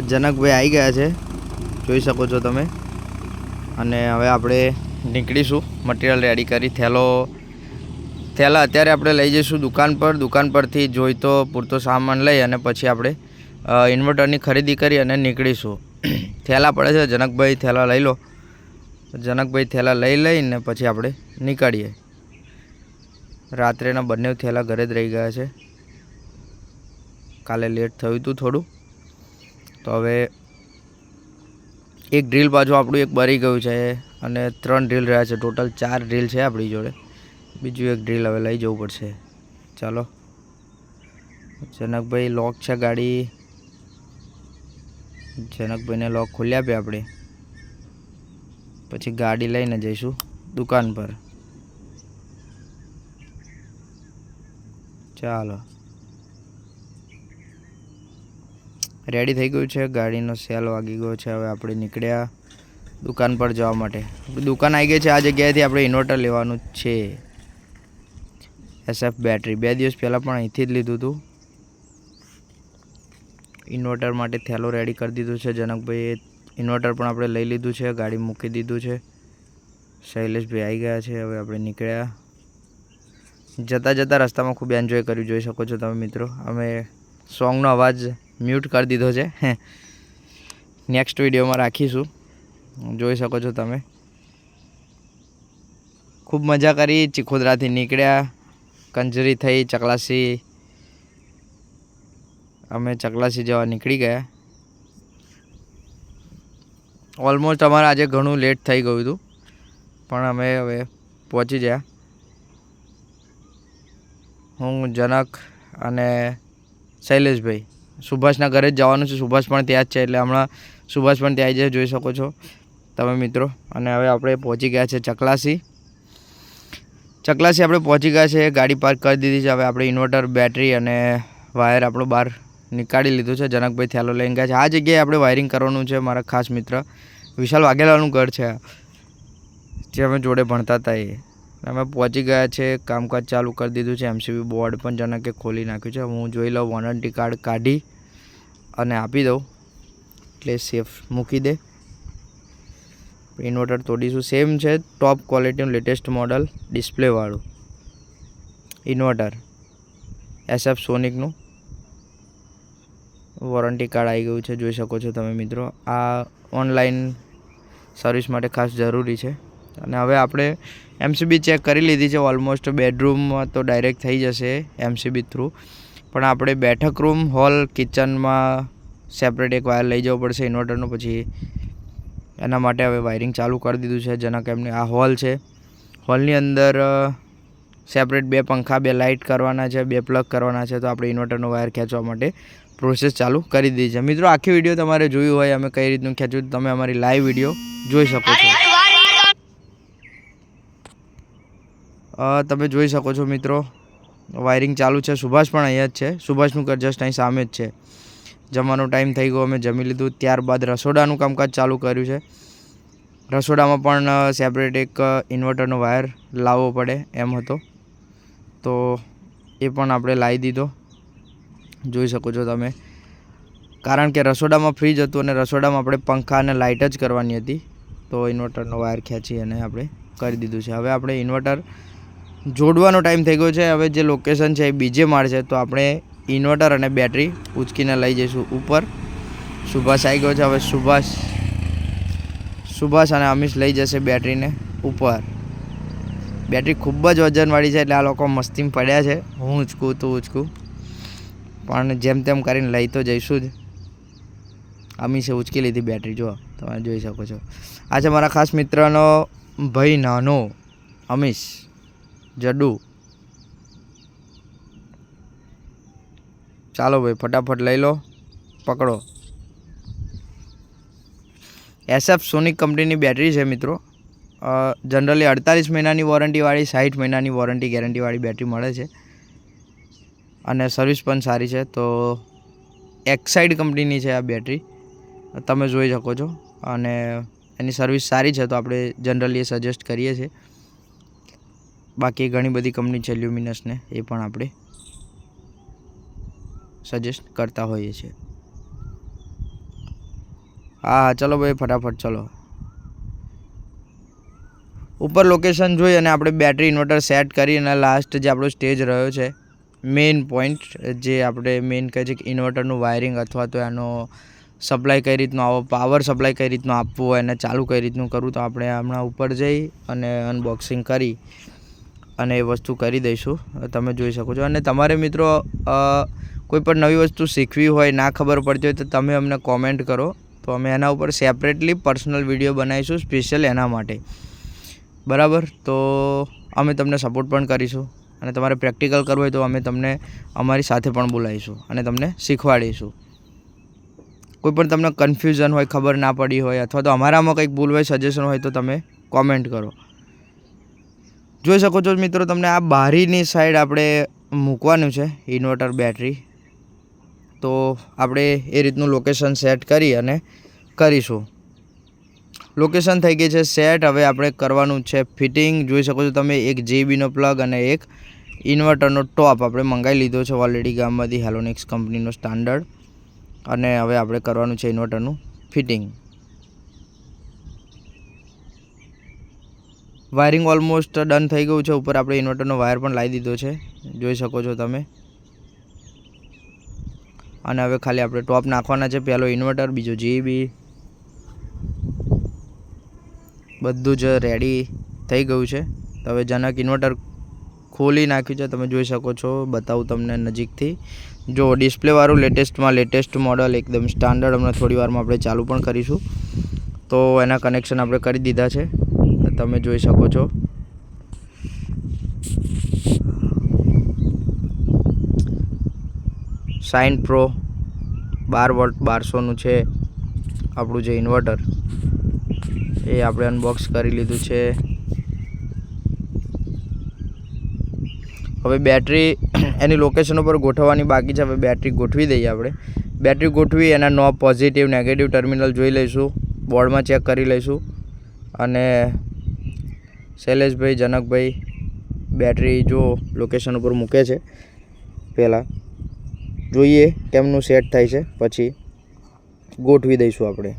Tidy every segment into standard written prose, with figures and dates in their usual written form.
જનકભાઈ આવી ગયા છે, જોઈ શકો છો તમે। અને હવે આપણે નીકળીશું મટીરિયલ રેડી કરી। થેલા અત્યારે આપણે લઈ જઈશું દુકાન પર। દુકાન પરથી જોઈતો પૂરતો સામાન લઈ અને પછી આપણે ઇન્વર્ટરની ખરીદી કરી અને નીકળીશું। થેલા પડે છે, જનકભાઈ થેલા લઈ લો। જનકભાઈ થેલા લઈને પછી આપણે નીકળીએ। રાત્રેના બંને થેલા ઘરે જ રહી ગયા છે, કાલે લેટ થયું હતું થોડું, તો હવે એક ડ્રીલ પાછું આપણું એક બરી ગયું છે અને 3 ડ્રીલ રહ્યા છે, ટોટલ 4 ડ્રીલ છે આપણી જોડે। બીજું એક ડ્રીલ હવે લઈ જવું પડશે। ચાલો, જનકભાઈ લોક છે ગાડી, જનકભાઈને લોક ખોલી આપીએ આપણે, પછી ગાડી લઈને જઈશું દુકાન પર। ચાલો, રેડી થઈ ગયું છે, ગાડીનો સેલ વાગી ગયો છે। હવે આપણે નીકળ્યા દુકાન પર જવા માટે। દુકાન આવી ગઈ છે, આ જગ્યાએથી આપણે ઇન્વર્ટર લેવાનું છે, SF બેટરી। 2 દિવસ પહેલાં પણ અહીંથી જ લીધું હતું। ઇન્વર્ટર માટે થેલો રેડી કરી દીધું છે જનકભાઈએ। ઇન્વર્ટર પણ આપણે લઈ લીધું છે, ગાડી મૂકી દીધું છે। શૈલેષભાઈ આવી ગયા છે, હવે આપણે નીકળ્યા। જતાં રસ્તામાં ખૂબ એન્જોય કર્યું, જોઈ શકો છો તમે મિત્રો। અમે સોંગનો અવાજ મ્યુટ કરી દીધો છે, નેક્સ્ટ વિડીયોમાં રાખીશું, જોઈ શકો છો તમે। ખૂબ મજા કરી। ચીખોદરાથી નીકળ્યા, કંજરી થઈ ચકલાસી, અમે ચકલાસી જવા નીકળી ગયા। ઓલમોસ્ટ અમારે આજે ઘણું લેટ થઈ ગયું હતું, પણ અમે હવે પહોંચી ગયા। હું, જનક અને શૈલેષભાઈ સુભાષના ઘરે જ જવાનું છે। સુભાષ પણ ત્યાં જ છે, એટલે હમણાં સુભાષ પણ ત્યાં આવી જાય, જોઈ શકો છો તમે મિત્રો। અને હવે આપણે પહોંચી ગયા છે ચકલાસી આપણે પહોંચી ગયા છે, ગાડી પાર્ક કરી દીધી છે। હવે આપણે ઇન્વર્ટર, બેટરી અને વાયર આપણું બહાર નીકાળી લીધું છે। જનકભાઈ થેલો લઈને ગયા છે। આ જગ્યાએ આપણે વાયરિંગ કરવાનું છે। મારા ખાસ મિત્ર વિશાલ વાઘેલાનું ઘર છે, જે અમે જોડે ભણતા હતા એ। અમે પહોંચી ગયા છે, કામકાજ ચાલુ કરી દીધું છે। MCB બોર્ડ પણ જનકે ખોલી નાખ્યું છે। હું જોઈ લઉં, વોરંટી કાર્ડ કાઢી અને આપી દઉં એટલે સેફ મૂકી દે। ઇન્વર્ટર તોડીશું, સેમ છે, ટોપ ક્વોલિટીનું લેટેસ્ટ મોડલ ડિસ્પ્લેવાળું ઇન્વર્ટર, SF સોનિકનું। વોરંટી કાર્ડ આવી ગયું છે, જોઈ શકો છો તમે મિત્રો। આ ઓનલાઈન સર્વિસ માટે ખાસ જરૂરી છે। અને હવે આપણે MCB ચેક કરી લીધી છે ઓલમોસ્ટ। બેડરૂમમાં તો ડાયરેક્ટ થઈ જશે MCB થ્રુ, પણ આપણે બેઠક રૂમ, હોલ, કિચનમાં સેપરેટ એક વાયર લઈ જવો પડશે ઇન્વર્ટરનું। પછી એના માટે હવે વાયરિંગ ચાલુ કરી દીધું છે જનક એમને। આ હોલ છે, હોલની અંદર સેપરેટ 2 પંખા, 2 લાઇટ કરવાના છે, 2 પ્લગ કરવાના છે। તો આપણે ઇન્વર્ટરનો વાયર ખેંચવા માટે પ્રોસેસ ચાલુ કરી દીધી છે। મિત્રો, આખી વિડીયો તમારે જોયું હોય અમે કઈ રીતનું ખેંચ્યું, તમે અમારી લાઈવ વિડીયો જોઈ શકો છો। તમે જોઈ શકો છો મિત્રો, વાયરિંગ ચાલુ છે। સુભાષ પણ અહીંયા જ છે, સુભાષનું ઘર જસ્ટ અહીં સામે જ છે। જમવાનો ટાઈમ થઈ ગયો, અમે જમી લીધું, ત્યારબાદ રસોડાનું કામકાજ ચાલુ કર્યું છે। રસોડામાં પણ સેપરેટ એક ઇન્વર્ટરનો વાયર લાવવો પડે એમ હતો, તો એ પણ આપણે લાવી દીધો, જોઈ શકો છો તમે। કારણ કે રસોડામાં ફ્રીજ હતું અને રસોડામાં આપણે પંખા અને લાઇટ જ કરવાની હતી, તો ઇન્વર્ટરનો વાયર ખેંચી અને આપણે કરી દીધું છે। હવે આપણે ઇન્વર્ટર જોડવાનો ટાઈમ થઈ ગયો છે। હવે જે લોકેશન છે એ બીજે માળ છે, તો આપણે ઇન્વર્ટર અને બેટરી ઉચકીને લઈ જઈશું ઉપર। સુભાષ આવી ગયો છે, હવે સુભાષ અને અમીશ લઈ જશે બેટરીને ઉપર। બેટરી ખૂબ જ વજનવાળી છે, એટલે આ લોકો મસ્તીમાં પડ્યા છે, હું ઉચકું તું ઉચકું, પણ જેમ તેમ કરીને લઈ તો જઈશું જ। અમીશે ઉચકી લીધી બેટરી, જો તમે જોઈ શકો છો। આ છે મારા ખાસ મિત્રનો ભાઈ નાનો અમીશ, જડ્ડુ। ચાલો ભાઈ, ફટાફટ લઈ લો, પકડો। SF સોનિક કંપનીની બેટરી છે મિત્રો। જનરલી 48 મહિનાની વોરંટીવાળી, 60 મહિનાની વોરંટી ગેરંટીવાળી બેટરી મળે છે, અને સર્વિસ પણ સારી છે। તો એક્સાઇડ કંપનીની છે આ બેટરી, તમે જોઈ શકો છો, અને એની સર્વિસ સારી છે, તો આપણે જનરલી એ સજેસ્ટ કરીએ છીએ। બાકી ઘણી બધી કંપની છે લ્યુમિનસને, એ પણ આપણે સજેસ્ટ કરતા હોઈએ છીએ। હા ચલો ભાઈ ફટાફટ ચલો. ઉપર લોકેશન જોઈ અને આપણે બેટરી ઇન્વર્ટર સેટ કરી અને લાસ્ટ જે આપણો સ્ટેજ રહ્યો છે મેઇન પોઈન્ટ, જે આપણે મેઇન કહે છે કે ઇન્વર્ટરનું વાયરિંગ અથવા તો એનો સપ્લાય કઈ રીતનો આવો, પાવર સપ્લાય કઈ રીતનો આપવો, એને ચાલુ કઈ રીતનું કરવું, તો આપણે હમણાં ઉપર જઈ અને અનબોક્સિંગ કરી અને એ વસ્તુ કરી દઈશું. તમે જોઈ શકો છો. અને તમારે મિત્રો કોઈ પણ નવી વસ્તુ શીખવી હોય, ના ખબર પડતી હોય તો તમે અમને કોમેન્ટ કરો, તો અમે એના ઉપર સેપરેટલી પર્સનલ વિડીયો બનાવીશું સ્પેશિયલ એના માટે. બરાબર, તો અમે તમને સપોર્ટ પણ કરીશું. અને તમારે પ્રેક્ટિકલ કરવું હોય તો અમે તમને અમારી સાથે પણ બોલાવીશું અને તમને શીખવાડીશું. કોઈ પણ તમને કન્ફ્યુઝન હોય, ખબર ના પડી હોય, અથવા તો અમારામાં કંઈક ભૂલ હોય, સજેશન હોય તો તમે કોમેન્ટ કરો. જોઈ શકો છો મિત્રો, તમને આ બારીની સાઈડ આપણે મૂકવાનું છે ઇન્વર્ટર બેટરી. તો આપણે એ રીતનું લોકેશન સેટ કરી અને કરીશું. લોકેશન થઈ ગઈ છે સેટ. હવે આપણે કરવાનું છે ફિટિંગ. જોઈ શકો છો તમે, એક JBનો પ્લગ અને એક ઇન્વર્ટરનો ટોપ આપણે મંગાવી લીધો છે ઓલરેડી ગામમાંથી, હેલોનિક્સ કંપનીનો સ્ટાન્ડર્ડ. અને હવે આપણે કરવાનું છે ઇન્વર્ટરનું ફિટિંગ. વાયરિંગ ઓલમોસ્ટ ડન થઈ ગયું છે. ઉપર આપણે ઇન્વર્ટરનો વાયર પણ લાવી દીધો છે, જોઈ શકો છો તમે. અને હવે ખાલી આપણે ટોપ નાખવાના છે. પહેલો ઇન્વર્ટર, બીજો JB, બધું જ રેડી થઈ ગયું છે. તો હવે જનક ઇન્વર્ટર ખોલી નાખ્યું છે, તમે જોઈ શકો છો. બતાવું તમને નજીકથી. જો ડિસ્પ્લેવાળું લેટેસ્ટમાં લેટેસ્ટ મોડલ, એકદમ સ્ટાન્ડર્ડ. હમણાં થોડી વારમાં આપણે ચાલુ પણ કરીશું. તો એના કનેક્શન આપણે કરી દીધા છે, તમે જોઈ શકો છો. સાઇન પ્રો 12 વોલ્ટ 1200નું છે આપણું જે ઇન્વર્ટર, એ આપણે અનબોક્સ કરી લીધું છે. હવે બેટરી એની લોકેશન ઉપર ગોઠવવાની બાકી છે. હવે બેટરી ગોઠવી દઈએ આપણે. બેટરી ગોઠવી એના નોબ પોઝિટિવ નેગેટિવ ટર્મિનલ જોઈ લઈશું, બોર્ડમાં ચેક કરી લઈશું. અને શૈલેષભાઈ, જનકભાઈ બેટરી જો લોકેશન ઉપર મૂકે છે, પહેલાં જોઈએ કેમનું સેટ થાય છે, પછી ગોઠવી દઈશું આપણે.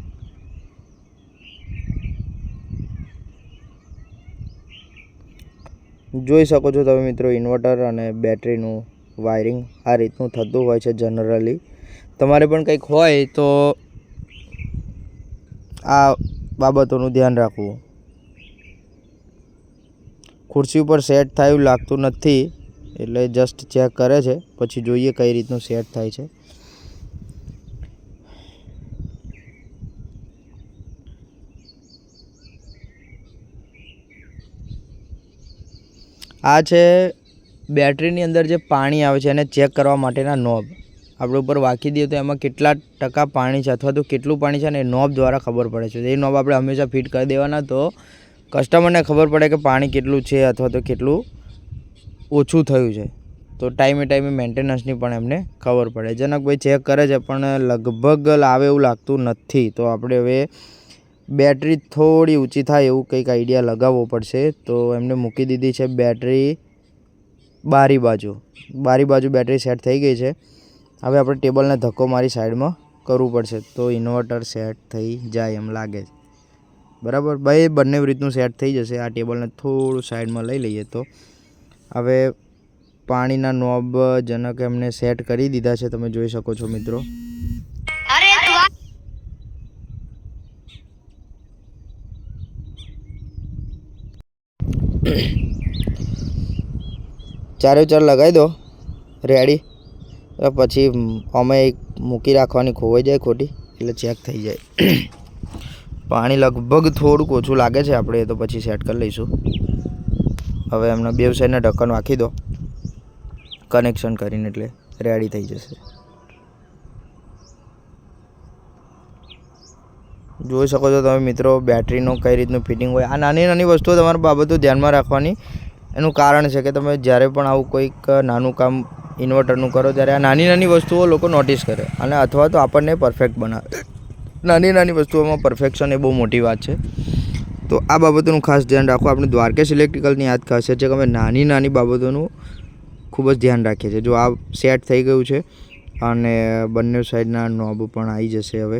જોઈ શકો છો તમે મિત્રો, ઇન્વર્ટર અને બેટરીનું વાયરિંગ આ રીતનું થતું હોય છે જનરલી. તમારે પણ કંઈક હોય તો આ બાબતોનું ધ્યાન રાખવું. ખુરશી ઉપર સેટ થાય એવું લાગતું નથી, એટલે જસ્ટ ચેક કરે છે, પછી જોઈએ કઈ રીતનું સેટ થાય છે. આ છે બેટરીની અંદર જે પાણી આવે છે એને ચેક કરવા માટેના નોબ. આપણે ઉપર વાંકી દઈએ તો એમાં કેટલા ટકા પાણી છે અથવા તો કેટલું પાણી છે ને એ નોબ દ્વારા ખબર પડે છે. એ નોબ આપણે હંમેશા ફિટ કરી દેવાના, તો કસ્ટમરને ખબર પડે કે પાણી કેટલું છે અથવા તો કેટલું ઓછું થયું છે. તો ટાઈમે મેન્ટેનન્સની પણ એમને ખબર પડે. જનકભાઈ ચેક કરે છે પણ લગભગ આવે એવું લાગતું નથી. તો આપણે હવે બેટરી થોડી ઊંચી થાય એવું કંઈક આઈડિયા લગાવવો પડશે. તો એમને મૂકી દીધી છે બેટરી બારી બાજુ બેટરી સેટ થઈ ગઈ છે. હવે આપણે ટેબલને ધક્કો મારી સાઈડમાં કરવું પડશે, તો ઇન્વર્ટર સેટ થઈ જાય એમ લાગે છે. બરાબર ભાઈ, બંને રીતનું સેટ થઈ જશે. આ ટેબલને થોડું સાઈડમાં લઈ લઈએ. તો હવે પાણીના નોબ જનક એમને સેટ કરી દીધા છે, તમે જોઈ શકો છો મિત્રો. ચારે ચાર લગાવી દો રેડી. પછી અમે મૂકી રાખવાની ખોવાઈ જાય ખોટી, એટલે ચેક થઈ જાય. પાણી લગભગ થોડુંક ઓછું લાગે છે આપણે, તો પછી સેટ કરી લઈશું. હવે એમને બે સાઈડના ઢક્કન રાખી દો કનેક્શન કરીને, એટલે રેડી થઈ જશે. જોઈ શકો છો તમે મિત્રો બેટરીનું કઈ રીતનું ફિટિંગ હોય. આ નાની નાની વસ્તુઓ તમારે બાબતો ધ્યાનમાં રાખવાની. એનું કારણ છે કે તમે જ્યારે પણ આવું કોઈક નાનું કામ ઇન્વર્ટરનું કરો ત્યારે આ નાની નાની વસ્તુઓ લોકો નોટિસ કરે અને અથવા તો આપણને પરફેક્ટ બનાવે. નાની વસ્તુઓમાં પરફેક્શન એ બહુ મોટી વાત છે. તો આ બાબતોનું ખાસ ધ્યાન રાખો. આપણે દ્વારકેશ ઇલેક્ટ્રિકલની યાદ ખાસિયત છે કે અમે નાની બાબતોનું ખૂબ જ ધ્યાન રાખીએ છીએ. જો આ સેટ થઈ ગયું છે અને બંને સાઈડના નોબ પણ આવી જશે હવે.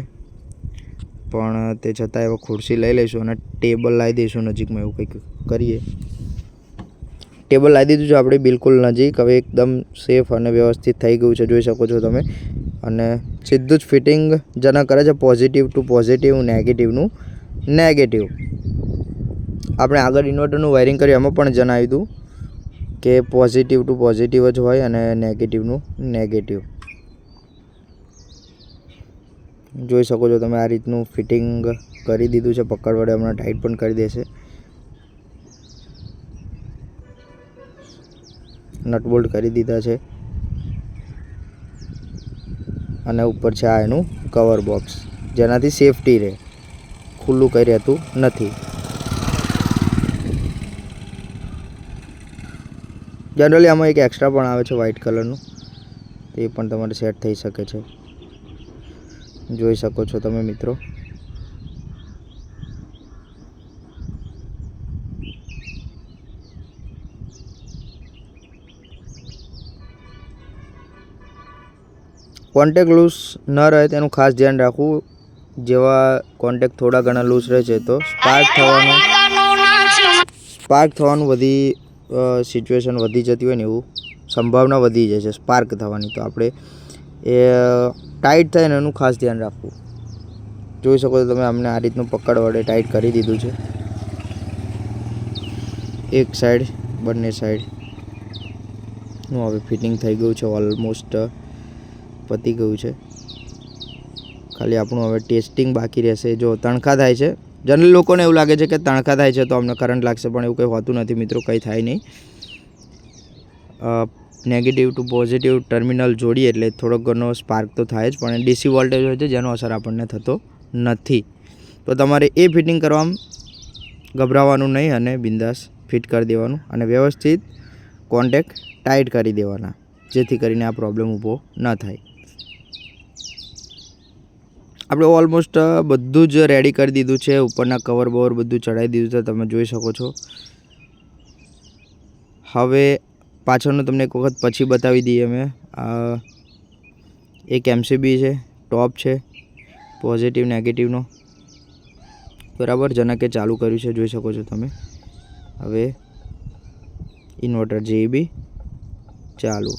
પણ તે છતાં હવે ખુરશી લઈ લઈશું અને ટેબલ લાવી દઈશું નજીકમાં, એવું કંઈક કરીએ. ટેબલ લાવી દીધું છે આપણે બિલકુલ નજીક. હવે એકદમ સેફ અને વ્યવસ્થિત થઈ ગયું છે, જોઈ શકો છો તમે. અને સીધું જ ફિટિંગ જેના કરે છે પોઝિટિવ ટુ પોઝિટિવ, નેગેટિવનું નેગેટિવ. આપણે આગળ ઇન્વર્ટરનું વાયરિંગ કર્યું એમાં પણ જણાવી દઉં કે પોઝિટિવ ટુ પોઝિટિવ જ હોય અને નેગેટિવનું નેગેટિવ. જોઈ શકો છો તમે આ રીતનું ફિટિંગ કરી દીધું છે. પકડ વડે હમણાં ટાઈટ પણ કરી દેશે. નટ બોલ્ટ કરી દીધા છે અને ઉપર છે આ એનું કવર બોક્સ, જેનાથી સેફટી રહે, ખુલ્લું કંઈ રહેતું નથી. જનરલી આમાં એક એક્સ્ટ્રા પણ આવે છે વ્હાઇટ કલરનું, તે પણ તમારે સેટ થઈ શકે છે. જોઈ શકો છો તમે મિત્રો. કોન્ટેક્ટ લૂઝ ન રહે તેનું ખાસ ધ્યાન રાખવું. જેવા કોન્ટેક્ટ થોડા ઘણા લૂઝ રહે છે તો સ્પાર્ક થવાનું બધી સિચ્યુએશન વધી જતી હોય ને એવું સંભાવના વધી જાય છે સ્પાર્ક થવાની. તો આપણે એ ટાઈટ થાય ને એનું ખાસ ધ્યાન રાખવું. જોઈ શકો છો તમે, અમને આ રીતનું પકડ વડે ટાઈટ કરી દીધું છે. એક સાઈડ, બંને સાઈડનું હવે ફિટિંગ થઈ ગયું છે. ઓલમોસ્ટ પતી ગયું છે. ખાલી આપણું હવે ટેસ્ટિંગ બાકી રહેશે. જો તણખા થાય છે, જનરલી લોકોને એવું લાગે છે કે તણખા થાય છે તો અમને કરંટ લાગશે, પણ એવું કંઈ હોતું નથી મિત્રો, કંઈ થાય નહીં. નેગેટિવ ટુ પોઝિટિવ ટર્મિનલ જોડીએ એટલે થોડોક ઘણો સ્પાર્ક તો થાય જ, પણ ડીસી વોલ્ટેજ હોય છે જેનો અસર આપણને થતો નથી. તો તમારે એ ફિટિંગ કરવામાં ગભરાવાનું નહીં અને બિંદાસ ફિટ કરી દેવાનું અને વ્યવસ્થિત કોન્ટેક્ટ ટાઈટ કરી દેવાના, જેથી કરીને આ પ્રોબ્લેમ ઊભો ન થાય. આપણે ઓલમોસ્ટ બધું જ રેડી કરી દીધું છે. ઉપરના કવર બવર બધું ચડાવી દીધું છે, તમે જોઈ શકો છો. હવે પાછળનું તમને એક વખત પછી બતાવી દઈએ અમે. એક એમસીબી છે, ટોપ છે પોઝિટિવ નેગેટિવનો, બરાબર. જનકે ચાલુ કર્યું છે, જોઈ શકો છો તમે. હવે ઇન્વર્ટર JB ચાલુ.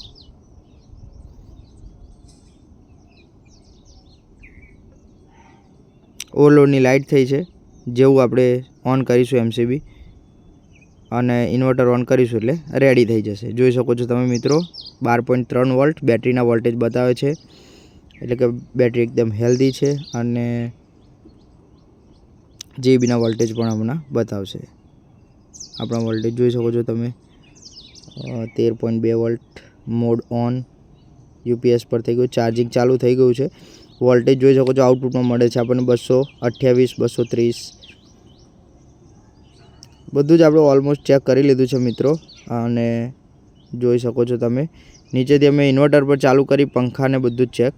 ઓવરલોડની લાઇટ થઈ છે. જેવું આપણે ઓન કરીશું એમસીબી અને ઇન્વર્ટર ઓન કરીશું એટલે રેડી થઈ જશે. જોઈ શકો છો તમે મિત્રો, 12.3 વોલ્ટ બેટરીના વોલ્ટેજ બતાવે છે, એટલે કે બેટરી એકદમ હેલ્ધી છે. અને JBના વોલ્ટેજ પણ હમણાં બતાવશે. આપણા વોલ્ટેજ જોઈ શકો છો તમે, 13.2 વોલ્ટ. મોડ ઓન, UPS પર થઈ ગયું, ચાર્જિંગ ચાલુ થઈ ગયું છે. વોલ્ટેજ જોઈ શકો છો આઉટપુટમાં મળે છે આપણને 228, 230. બધું જ આપણે ઓલમોસ્ટ ચેક કરી લીધું છે મિત્રો. અને જોઈ શકો છો તમે નીચેથી અમે ઇન્વર્ટર પર ચાલુ કરી પંખાને બધું જ ચેક